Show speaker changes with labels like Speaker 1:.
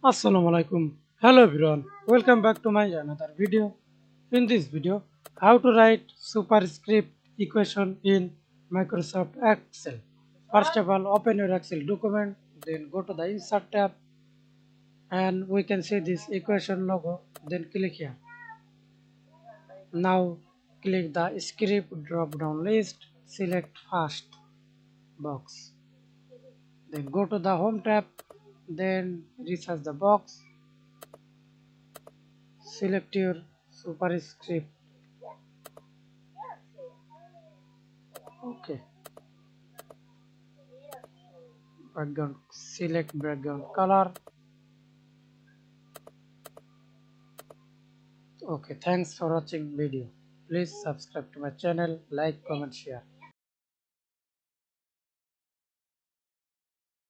Speaker 1: Assalamualaikum. Hello everyone. Welcome back to my another video. In this video, how to write superscript equation in Microsoft Excel. First of all, open your Excel document, then go to the Insert tab, and we can see this equation logo. Then click here. Now click the script drop down list. Select first box. Then go to the Home tab. Then research the box. Select your superscript. Okay, background, select background color. Okay, thanks for watching video. Please subscribe to my channel, like, comment, share.